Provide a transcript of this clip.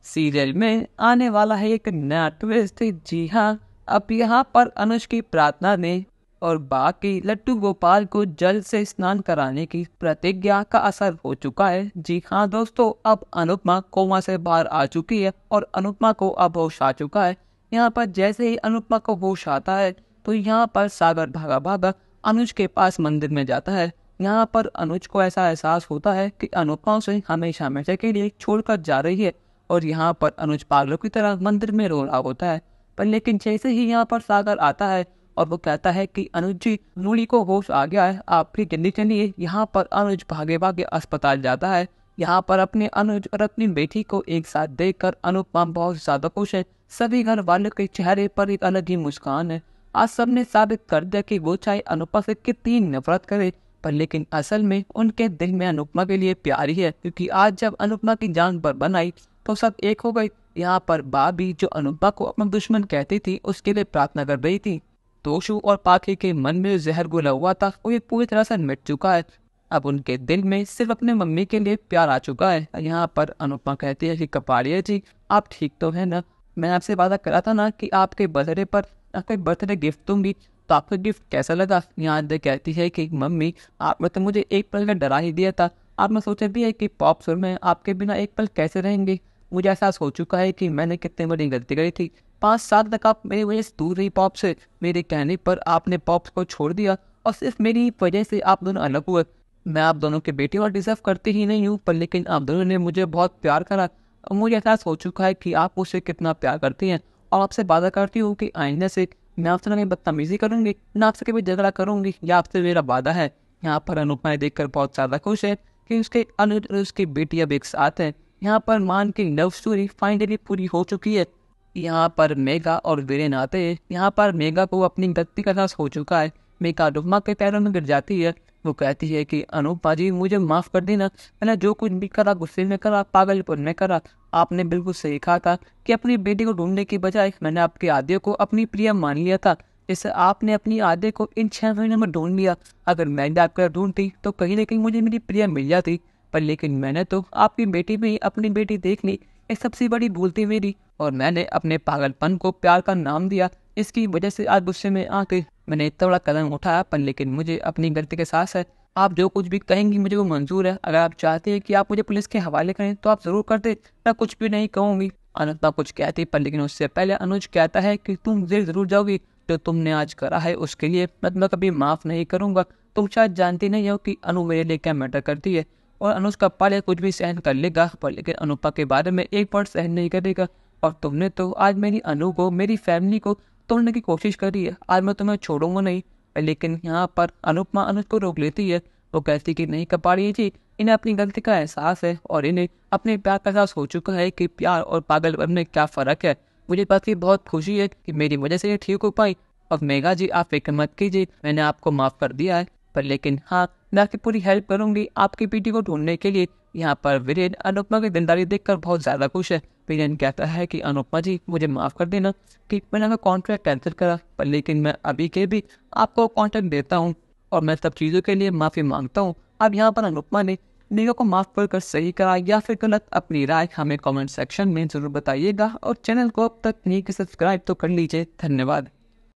Serial में आने वाला है एक नया ट्विस्ट। जी हाँ, अब यहाँ पर अनुज की प्रार्थना ने और बाकी लट्टू गोपाल को जल से स्नान कराने की प्रतिज्ञा का असर हो चुका है। जी हाँ दोस्तों, अब अनुपमा कोमा से बाहर आ चुकी है और अनुपमा को अब होश आ चुका है। यहाँ पर जैसे ही अनुपमा को होश आता है तो यहाँ पर सागर भागा भागा अनुज के पास मंदिर में जाता है। यहाँ पर अनुज को ऐसा एहसास होता है कि अनुपमा उसे हमेशा हमेशा के लिए छोड़कर जा रही है और यहाँ पर अनुज पागलों की तरह मंदिर में रो रहा होता है। पर लेकिन जैसे ही यहाँ पर सागर आता है और वो कहता है कि अनुज जी, नूली को होश आ गया है, आप भी जल्दी चलिए। यहाँ पर अनुज भागे भागे अस्पताल जाता है। यहाँ पर अपने अनुज और अपनी बेटी को एक साथ देखकर अनुपमा बहुत ज्यादा खुश है। सभी घर वालों के चेहरे पर एक अलग ही मुस्कान है। आज सबने साबित कर दिया कि वो चाहे अनुपमा से कितनी नफरत करे, पर लेकिन असल में उनके दिल में अनुपमा के लिए प्यार ही है। क्योंकि आज जब अनुपमा की जान पर बनाई तो सब एक हो गई। यहाँ पर भाभी जो अनुपमा को अपना दुश्मन कहती थी उसके लिए प्रार्थना कर रही थी। तोशु और पाखी के मन में जहर घुला हुआ था वो ये पूरी तरह से मिट चुका है। अब उनके दिल में सिर्फ अपने मम्मी के लिए प्यार आ चुका है। यहाँ पर अनुपमा कहती है कि कपाड़िया जी, आप ठीक तो है ना? मैंने आपसे वादा करा था ना कि आपके बर्थडे पर आपके बर्थडे गिफ्ट दूंगी, तो आपका गिफ्ट कैसा लगा? यहाँ दे कहती है कि मम्मी, आपने तो मुझे एक पल का डरा ही दिया था। आपने सोचा भी है कि पॉप्स और मैं आपके बिना एक पल कैसे रहेंगे? मुझे एहसास हो चुका है कि मैंने कितनी बड़ी गलती करी थी। 5 साल तक आप मेरी वजह से दूर रही पॉप से। मेरे कहने पर आपने पॉप्स को छोड़ दिया और सिर्फ मेरी वजह से आप दोनों अलग हुए। मैं आप दोनों के बेटी और डिजर्व करती ही नहीं हूँ, पर लेकिन आप दोनों ने मुझे बहुत प्यार करा और मुझे एहसास हो चुका है कि आप मुझसे कितना प्यार करती हैं। और आपसे वादा करती हूँ कि आइंदा से मैं आपसे ना कहीं बदतमीजी करूंगी, ना आपसे कभी झगड़ा करूंगी। या आपसे मेरा वादा है। यहाँ पर अनुपमा देखकर बहुत ज्यादा खुश है कि उसके अनुज और उसकी बेटी अब एक साथ है। यहाँ पर मान की लव स्टोरी फाइनली पूरी हो चुकी है। यहाँ पर मेघा और वीरेन आते हैं। यहाँ पर मेघा को अपनी गलती का एहसास हो चुका है। मेघा अनुपमा के पैरों में गिर जाती है। वो कहती है कि अनुपमा जी, मुझे माफ कर देना। मैंने जो कुछ भी करा गुस्से में करा, पागलपन में करा। आपने बिल्कुल सही कहा था कि अपनी बेटी को ढूंढने की बजाय मैंने आपके आद्य को अपनी प्रिय मान लिया था। जैसे आपने अपनी आद्य को इन 6 महीनों में ढूंढ लिया। अगर मैंने आपका ढूंढती तो कहीं ना कहीं मुझे मेरी प्रिय मिल जाती, पर लेकिन मैंने तो आपकी बेटी में ही अपनी बेटी देख ली। ये सबसे बड़ी भूल थी मेरी और मैंने अपने पागलपन को प्यार का नाम दिया। इसकी वजह से आज गुस्से में आके मैंने इतना बड़ा कदम उठाया, पर लेकिन मुझे अपनी गलती के एहसास है। आप जो कुछ भी कहेंगी मुझे वो मंजूर है। अगर आप चाहते हैं कि आप मुझे पुलिस के हवाले करें तो आप जरूर कर दे, मैं कुछ भी नहीं कहूँगी। अनुपमा कुछ कहती, पर लेकिन उससे पहले अनुज कहता है कि तुम जेल जरूर जाओगी। जो तुमने आज करा है उसके लिए मैं तुम्हें कभी माफ नहीं करूंगा। तुम शायद जानती नहीं हो कि अनु मेरे लिए क्या मैटर करती है। और अनुज का पाले कुछ भी सहन कर लेगा, पर लेकिन अनुपमा के बारे में एक वर्ड सहन नहीं करेगा। और तुमने तो आज मेरी अनु को, मेरी फैमिली को तोड़ने की कोशिश करी है। आज मैं तुम्हें छोड़ूंगा नहीं। लेकिन यहाँ पर अनुपमा अनुज को रोक लेती है। वो कहती कि नहीं कपाड़िया जी, इन्हें अपनी गलती का एहसास है और इन्हें अपने प्यार का एहसास हो चुका है कि प्यार और पागलपन में क्या फ़र्क है। मुझे बात की बहुत खुशी है कि मेरी वजह से ये ठीक हो पाई। और मेघा जी, आप फिक्र मत कीजिए, मैंने आपको माफ़ कर दिया है। पर लेकिन हाँ, मैं आपकी पूरी हेल्प करूंगी आपकी बेटी को ढूंढने के लिए। यहाँ पर वीरेन अनुपमा की दिलदारी देखकर बहुत ज़्यादा खुश है। वीरेन कहता है कि अनुपमा जी, मुझे माफ़ कर देना कि मैंने आपका कॉन्ट्रैक्ट कैंसिल करा, पर लेकिन मैं अभी के भी आपको कॉन्ट्रैक्ट देता हूँ और मैं सब चीज़ों के लिए माफ़ी मांगता हूँ। अब यहाँ पर अनुपमा ने मेघा को माफ़ कर सही करा या फिर गलत, अपनी राय हमें कमेंट सेक्शन में ज़रूर बताइएगा और चैनल को अब तक नहीं कि सब्सक्राइब तो कर लीजिए। धन्यवाद।